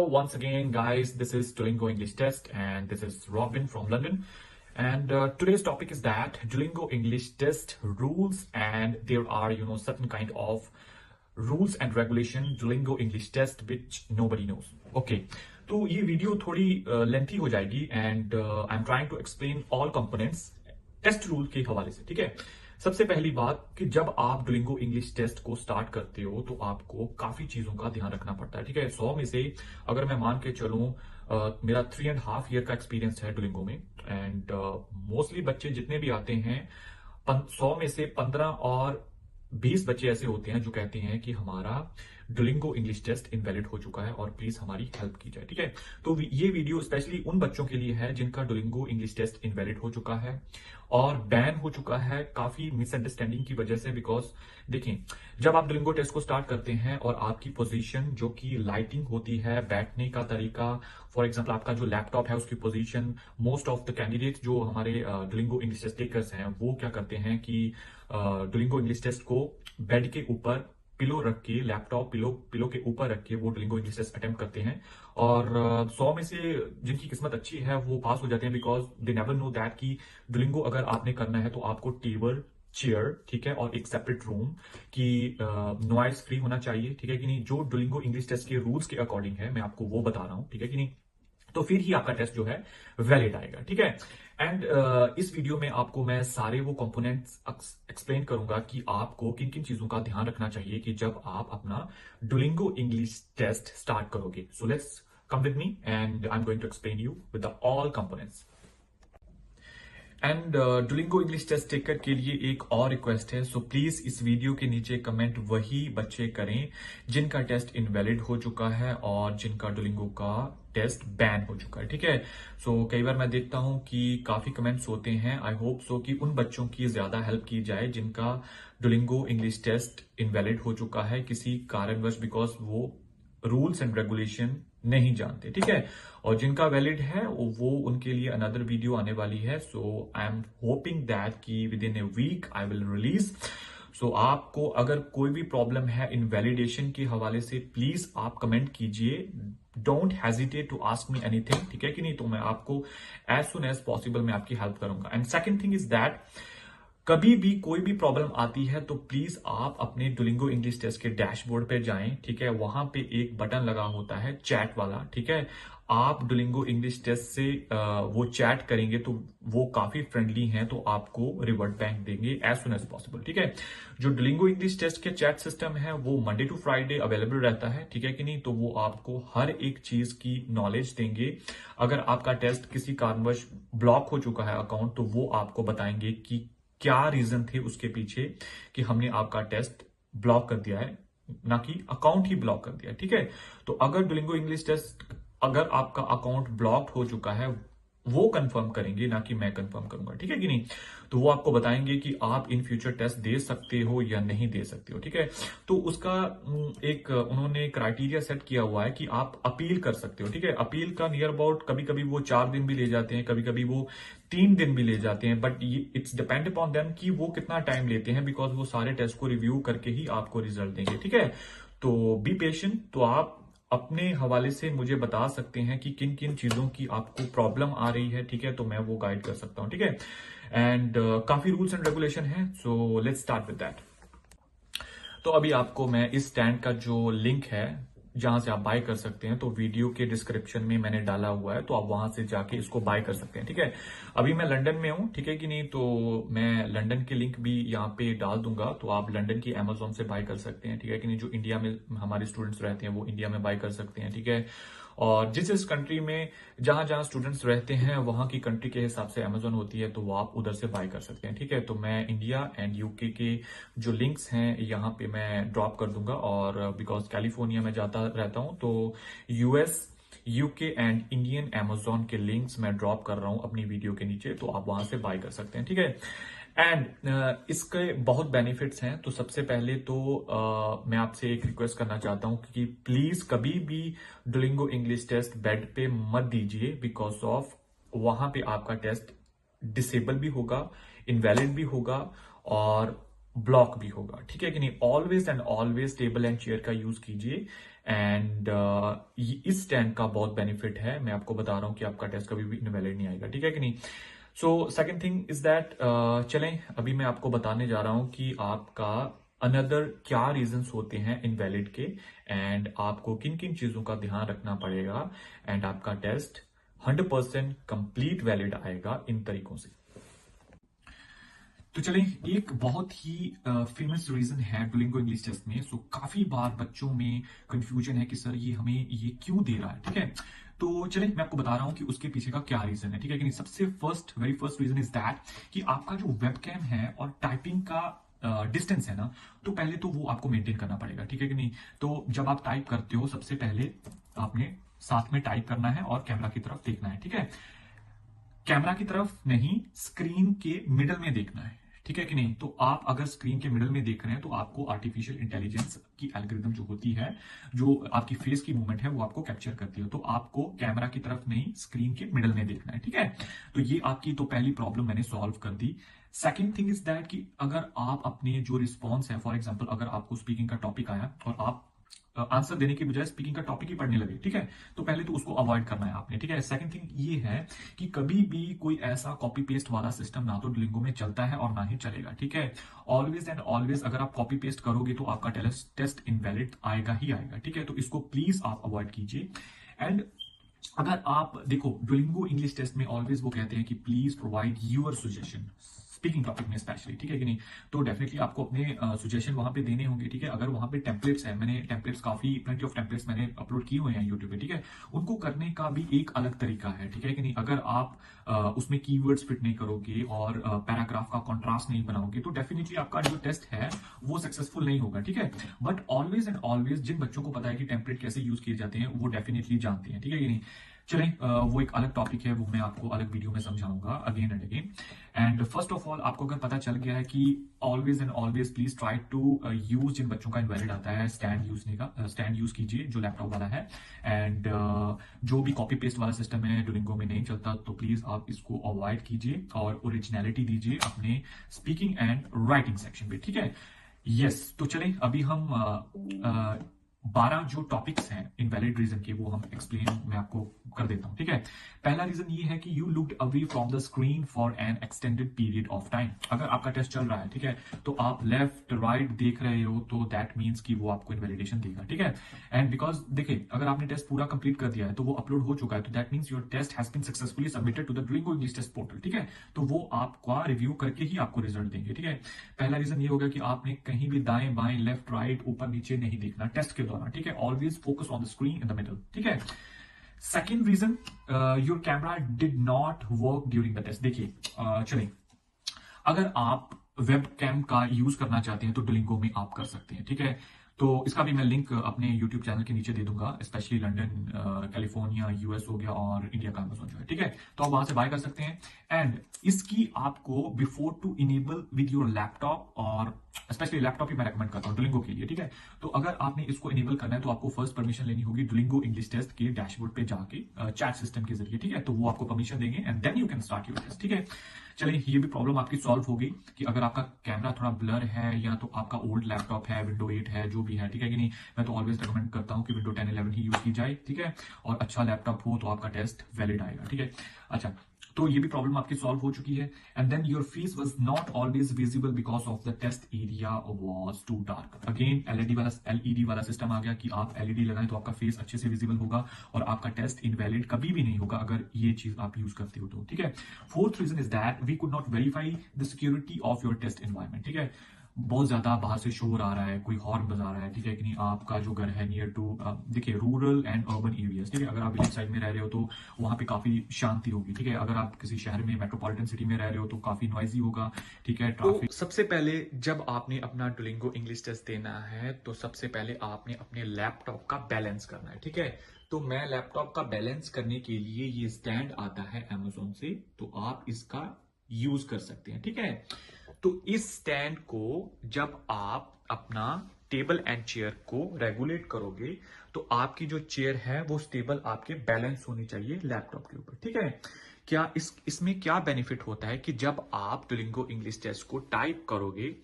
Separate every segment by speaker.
Speaker 1: once again, guys. This is Duolingo English Test, and this is Robin from London. And today's topic is that Duolingo English Test rules, and there are, certain kind of rules and regulation Duolingo English Test which nobody knows. Okay, तो ये video थोड़ी lengthy हो जाएगी, and I'm trying to explain all components test rule के हवाले से. ठीक है, सबसे पहली बात कि जब आप डुलिंगो इंग्लिश टेस्ट को स्टार्ट करते हो तो आपको काफी चीजों का ध्यान रखना पड़ता है. ठीक है, 100 में से अगर मैं मान के चलूं, मेरा 3.5 ईयर का एक्सपीरियंस है डुलिंगो में, एंड मोस्टली बच्चे जितने भी आते हैं 100 में से 15 और 20 बच्चे ऐसे होते हैं जो कहते हैं कि हमारा डुलिंगो इंग्लिश टेस्ट इनवैलिड हो चुका है और प्लीज हमारी हेल्प की जाए. ठीक है, तो ये वीडियो स्पेशली उन बच्चों के लिए है जिनका डुलिंगो इंग्लिश टेस्ट इनवैलिड हो चुका है और बैन हो चुका है काफी मिसअंडरस्टैंडिंग की वजह से. बिकॉज देखें, जब आप डुलिंगो टेस्ट को स्टार्ट करते हैं और आपकी पोजीशन जो कि लाइटिंग होती है, बैठने का तरीका, फॉर एग्जांपल आपका जो लैपटॉप है उसकी position, most of the candidates जो हमारे डुलिंगो इंग्लिश टेस्ट टेकर्स हैं वो क्या करते हैं कि डुलिंगो इंग्लिश टेस्ट को बेड के ऊपर पिलो रख के, लैपटॉप पिलो के ऊपर रख के वो डुलिंगो इंग्लिश टेस्ट अटेम्प्ट करते हैं. और 100 में से जिनकी किस्मत अच्छी है वो पास हो जाते हैं, because they never know that कि डुलिंगो अगर आपने करना है तो आपको टेबल, चेयर, ठीक है, और एक सेपरेट रूम की नॉइज फ्री होना चाहिए. ठीक है कि नहीं, जो डुलिंगो इंग्लिश टेस्ट के रूल्स के अकॉर्डिंग है मैं आपको वो बता रहा हूं. ठीक है कि नहीं, तो फिर ही आपका टेस्ट जो है वैलिड आएगा. ठीक है, एंड इस वीडियो में आपको मैं सारे वो कंपोनेंट्स एक्सप्लेन करूंगा कि आपको किन किन चीजों का ध्यान रखना चाहिए कि जब आप अपना डुलिंगो इंग्लिश टेस्ट स्टार्ट करोगे. So let's come with me and I am going to explain you with the all components. And Duolingo English test taker के लिए एक और रिक्वेस्ट है. सो प्लीज इस वीडियो के नीचे कमेंट वही बच्चे करें जिनका टेस्ट इनवैलिड हो चुका है और जिनका डुलिंगो का टेस्ट बैन हो चुका है. ठीक है, सो कई बार मैं देखता हूं कि काफी कमेंट्स होते हैं. आई होप सो कि उन बच्चों की ज्यादा हेल्प की जाए जिनका डुलिंगो इंग्लिश टेस्ट इनवैलिड हो चुका है किसी कारणवश, बिकॉज वो रूल्स एंड रेगुलेशन नहीं जानते. ठीक है, और जिनका वैलिड है वो उनके लिए अनदर वीडियो आने वाली है. So I am hoping that कि within a week I will release. So आपको अगर कोई भी प्रॉब्लम है इनवैलिडेशन के हवाले से, प्लीज आप कमेंट कीजिए. Don't hesitate to ask me anything. ठीक है कि नहीं, तो मैं आपको एज सुन एज पॉसिबल मैं आपकी हेल्प करूंगा. And second thing is that कभी भी कोई भी प्रॉब्लम आती है तो प्लीज आप अपने डुलिंगो इंग्लिश टेस्ट के डैशबोर्ड पे जाएं. ठीक है, वहां पे एक बटन लगा होता है चैट वाला. ठीक है, आप डुलिंगो इंग्लिश टेस्ट से वो चैट करेंगे तो वो काफी फ्रेंडली हैं, तो आपको रिवर्ट बैक देंगे एज सुन एज पॉसिबल. ठीक है, जो डुलिंगो इंग्लिश टेस्ट के चैट सिस्टम है वो मंडे टू फ्राइडे अवेलेबल रहता है. ठीक है कि नहीं, तो वो आपको हर एक चीज की नॉलेज देंगे. अगर आपका टेस्ट किसी कारणवश ब्लॉक हो चुका है अकाउंट, तो वो आपको बताएंगे कि क्या रीजन थे उसके पीछे कि हमने आपका टेस्ट ब्लॉक कर दिया है, ना कि अकाउंट ही ब्लॉक कर दिया. ठीक है, तो अगर डुलिंगो इंग्लिश टेस्ट, अगर आपका अकाउंट ब्लॉक्ड हो चुका है, वो कंफर्म करेंगे, ना कि मैं कंफर्म करूंगा. ठीक है कि नहीं, तो वो आपको बताएंगे कि आप इन फ्यूचर टेस्ट दे सकते हो या नहीं दे सकते हो. ठीक है, तो उसका एक उन्होंने क्राइटेरिया सेट किया हुआ है कि आप अपील कर सकते हो. ठीक है, अपील का नियर अबाउट कभी कभी वो 4 दिन भी ले जाते हैं, कभी कभी वो 3 दिन भी ले जाते हैं, but it's depend upon them कि वो कितना टाइम लेते हैं, बिकॉज वो सारे टेस्ट को रिव्यू करके ही आपको रिजल्ट देंगे. ठीक है, तो बी पेशेंट. तो आप अपने हवाले से मुझे बता सकते हैं कि किन किन चीजों की आपको प्रॉब्लम आ रही है. ठीक है, तो मैं वो गाइड कर सकता हूं. ठीक है, एंड काफी रूल्स एंड रेगुलेशन है. So let's start with that. तो अभी आपको मैं इस स्टैंड का जो लिंक है जहां से आप बाय कर सकते हैं, तो वीडियो के डिस्क्रिप्शन में मैंने डाला हुआ है, तो आप वहां से जाके इसको बाय कर सकते हैं. ठीक है, अभी मैं लंदन में हूं. ठीक है कि नहीं, तो मैं लंदन के लिंक भी यहाँ पे डाल दूंगा, तो आप लंदन की अमेजोन से बाय कर सकते हैं. ठीक है कि नहीं, जो इंडिया में हमारे स्टूडेंट्स रहते हैं वो इंडिया में बाय कर सकते हैं. ठीक है, और जिस कंट्री में जहां जहां स्टूडेंट्स रहते हैं वहां की कंट्री के हिसाब से अमेजोन होती है, तो वो आप उधर से बाय कर सकते हैं. ठीक है, तो मैं इंडिया एंड यूके के जो लिंक्स हैं यहाँ पे मैं ड्रॉप कर दूंगा, और बिकॉज कैलिफोर्निया में जाता रहता हूं तो US, UK and Indian Amazon के लिंक्स मैं ड्रॉप कर रहा हूं अपनी वीडियो के नीचे, तो आप वहां से बाय कर सकते हैं. ठीक है, एंड इसके बहुत बेनिफिट्स हैं. तो सबसे पहले तो मैं आपसे एक रिक्वेस्ट करना चाहता हूं कि प्लीज कभी भी डुलिंगो इंग्लिश टेस्ट बेड पे मत दीजिए, बिकॉज ऑफ वहां पे आपका टेस्ट डिसेबल भी होगा, इनवैलिड भी होगा और ब्लॉक भी होगा. ठीक है कि नहीं, always and always table and chair का यूज कीजिए. एंड इस स्टैंड का बहुत बेनिफिट है, मैं आपको बता रहा हूं कि आपका टेस्ट कभी भी इनवैलिड नहीं आएगा, ठीक है कि नहीं। So second thing is that, चलें अभी मैं आपको बताने जा रहा हूं कि आपका अनदर क्या रीजंस होते हैं इनवैलिड के, एंड आपको किन किन चीजों का ध्यान रखना पड़ेगा, एंड आपका टेस्ट 100% कंप्लीट वैलिड आएगा इन तरीकों से। तो चलें, एक बहुत ही फेमस रीजन है डुलिंगो इंग्लिश टेस्ट में। सो काफी बार बच्चों में कंफ्यूजन है कि सर ये हमें ये क्यों दे रहा है, ठीक है। तो चलें मैं आपको बता रहा हूं कि उसके पीछे का क्या रीजन है, ठीक है कि नहीं। सबसे very first reason is that कि आपका जो वेबकैम है और टाइपिंग का डिस्टेंस है ना, तो पहले तो वो आपको मेंटेन करना पड़ेगा, ठीक है कि नहीं। तो जब आप टाइप करते हो सबसे पहले आपने साथ में टाइप करना है और कैमरा की तरफ देखना है, ठीक है। कैमरा की तरफ नहीं, स्क्रीन के मिडल में देखना है, ठीक है कि नहीं। तो आप अगर स्क्रीन के मिडल में देख रहे हैं तो आपको आर्टिफिशियल इंटेलिजेंस की एल्गोरिथम जो होती है, जो आपकी फेस की मूवमेंट है, वो आपको कैप्चर करती है। तो आपको कैमरा की तरफ नहीं, स्क्रीन के मिडल में देखना है, ठीक है। तो ये आपकी तो पहली प्रॉब्लम मैंने सॉल्व कर दी। सेकेंड थिंग इज दैट कि अगर आप अपने जो रिस्पॉन्स है, फॉर एग्जाम्पल अगर आपको स्पीकिंग का टॉपिक आया और आप आंसर देने की बजाय स्पीकिंग का टॉपिक ही पढ़ने लगे, ठीक है, तो पहले तो उसको अवॉइड करना है आपने, ठीक है। सेकंड थिंग ये है कि कभी भी कोई ऐसा कॉपी पेस्ट वाला सिस्टम ना तो डुलिंगो में चलता है और ना ही चलेगा, ठीक है। ऑलवेज एंड ऑलवेज अगर आप कॉपी पेस्ट करोगे तो आपका टेस्ट इनवैलिड आएगा ही आएगा, ठीक है। तो इसको प्लीज आप अवॉइड कीजिए। एंड अगर आप देखो डुलिंगो इंग्लिश टेस्ट में ऑलवेज वो कहते हैं कि please provide your suggestion, speaking topic में स्पेशली, ठीक है कि नहीं। तो डेफिनेटली आपको अपने सजेशन वहां पे देने होंगे, ठीक है। अगर वहां पे टेम्पलेट्स है, मैंने टेम्पलेट्स काफी प्लेंटी ऑफ टेम्पलेट्स मैंने अपलोड किए हुए हैं यूट्यूब पे, ठीक है। उनको करने का भी एक अलग तरीका है, ठीक है कि नहीं। अगर आप उसमें कीवर्ड्स फिट नहीं करोगे और पैराग्राफ का कॉन्ट्रास्ट नहीं बनाओगे तो डेफिनेटली आपका जो टेस्ट है वो सक्सेसफुल नहीं होगा, ठीक है। बट ऑलवेज एंड ऑलवेज जिन बच्चों को पता है कि टेम्पलेट कैसे यूज किए जाते हैं वो डेफिनेटली जानते हैं, ठीक है कि नहीं। चलें, वो एक अलग टॉपिक है, वो मैं आपको अलग वीडियो में समझाऊंगा again and again. And first of all आपको अगर पता चल गया है कि always and always please try to use, जिन बच्चों का इनवैलिड आता है स्टैंड यूज कीजिए जो लैपटॉप वाला है। एंड जो भी कॉपी पेस्ट वाला सिस्टम है डुलिंगो में नहीं चलता, तो प्लीज आप इसको अवॉइड कीजिए और ओरिजिनलिटी दीजिए अपने स्पीकिंग एंड राइटिंग सेक्शन पे, ठीक है। यस, तो चलें अभी हम 12 जो टॉपिक्स हैं इनवैलिड रीजन के वो हम एक्सप्लेन मैं आपको कर देता हूं, ठीक है। पहला रीजन ये है कि you looked away from the screen for an extended period of time. अगर आपका टेस्ट चल रहा है, ठीक है, तो आप लेफ्ट राइट देख रहे हो तो दैट मीन्स कि वो आपको इनवैलिडेशन देगा, ठीक है। एंड बिकॉज देखिए अगर आपने टेस्ट पूरा कंप्लीट कर दिया है तो वो अपलोड हो चुका है, तो that means your test has been successfully submitted to the Duolingo English test portal, ठीक है। तो वो आपका रिव्यू करके ही आपको रिजल्ट देंगे, ठीक है। पहला रीजन ये होगा कि आपने कहीं भी दाएं बाएं लेफ्ट राइट ऊपर नीचे नहीं देखना टेस्ट के दौरान, ठीक है। Always focus on the screen in the middle, ठीक है। Second reason, your camera did not work during the test. देखिए चलिए, अगर आप वेब कैम का यूज करना चाहते हैं तो डुलिंगो में आप कर सकते हैं, ठीक है। तो इसका भी मैं लिंक अपने यूट्यूब चैनल के नीचे दे दूंगा, स्पेशली लंदन, कैलिफोर्निया, यूएस हो गया और इंडिया का अमेज़न जो है, ठीक है। तो आप वहां से बाय कर सकते हैं। एंड इसकी आपको before to enable with your laptop, और स्पेशली लैपटॉप ही मैं रेकमेंड करता हूँ डुलिंगो के लिए, ठीक है। तो अगर आपने इसको इनेबल करना है तो आपको फर्स्ट परमिशन लेनी होगी डुलिंगो इंग्लिश टेस्ट के डैशबोर्ड पे जाके चैट सिस्टम के जरिए, ठीक है। तो वो आपको परमिशन देंगे and then you can start your test, ठीक है। चलिए ये भी प्रॉब्लम आपकी सॉल्व हो गई कि अगर आपका कैमरा थोड़ा ब्लर है या तो आपका ओल्ड लैपटॉप है, विंडो 8 है, जो भी है, ठीक है कि नहीं। मैं तो ऑलवेज रिकमेंड करता हूं कि विंडो 10 11 ही यूज की जाए, ठीक है। और अच्छा लैपटॉप हो तो आपका टेस्ट वैलिड आएगा, ठीक है। अच्छा, तो ये भी प्रॉब्लम आपकी सॉल्व हो चुकी है। And then your face was not always visible because of the test area was too dark. Again LED वाला सिस्टम आ गया कि आप एलईडी लगाएं तो आपका फेस अच्छे से विजिबल होगा और आपका टेस्ट इनवैलिड कभी भी नहीं होगा अगर ये चीज आप यूज करते हो तो, ठीक है। Fourth reason is that we could not verify the security of your test environment, ठीक है। बहुत ज्यादा बाहर से शोर आ रहा है, कोई हॉर्न बजा रहा है, ठीक है कि नहीं। आपका जो घर है नियर टू देखिए रूरल एंड अर्बन एरियाज, ठीक है। अगर आप विलेज साइड में रह रहे हो तो वहां पे काफी शांति होगी, ठीक है। अगर आप किसी शहर में मेट्रोपॉलिटन सिटी में रह रहे हो तो काफी नॉइजी होगा, ठीक है। ट्रैफिक। सबसे पहले जब आपने अपना डुलिंगो इंग्लिश टेस्ट देना है तो सबसे पहले आपने अपने लैपटॉप का बैलेंस करना है, ठीक है। तो मैं लैपटॉप का बैलेंस करने के लिए ये स्टैंड आता है अमेजोन से, तो आप इसका यूज कर सकते हैं, ठीक है। तो इस स्टैंड को जब आप अपना टेबल एंड चेयर को रेगुलेट करोगे तो आपकी जो चेयर है वो स्टेबल आपके बैलेंस होनी चाहिए लैपटॉप के ऊपर, ठीक है। क्या इसमें क्या बेनिफिट होता है कि जब आप डुलिंगो इंग्लिश टेस्ट को टाइप करोगे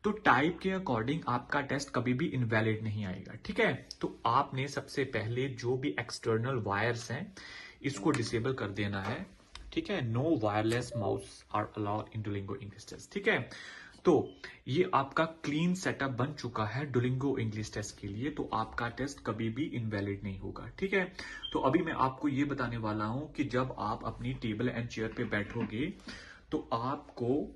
Speaker 1: तो टाइप के अकॉर्डिंग आपका टेस्ट कभी भी इनवैलिड नहीं आएगा। ठीक है, तो आपने सबसे पहले जो भी एक्सटर्नल वायर्स हैं इसको डिसेबल कर देना है। ठीक है, no wireless mouse are allowed in Duolingo English test. ठीक है, तो ये आपका क्लीन सेटअप बन चुका है डुलिंगो इंग्लिश टेस्ट के लिए, तो आपका टेस्ट कभी भी इनवैलिड नहीं होगा। ठीक है, तो अभी मैं आपको ये बताने वाला हूं कि जब आप अपनी टेबल एंड चेयर पे बैठोगे तो आपको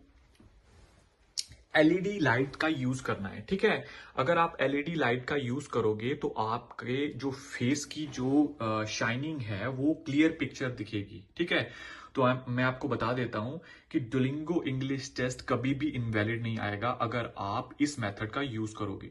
Speaker 1: एलईडी लाइट का यूज करना है। ठीक है, अगर आप एलईडी लाइट का यूज करोगे तो आपके जो फेस की जो शाइनिंग है वो क्लियर पिक्चर दिखेगी। ठीक है, तो मैं आपको बता देता हूं कि डुलिंगो इंग्लिश टेस्ट कभी भी इनवैलिड नहीं आएगा अगर आप इस मेथड का यूज करोगे।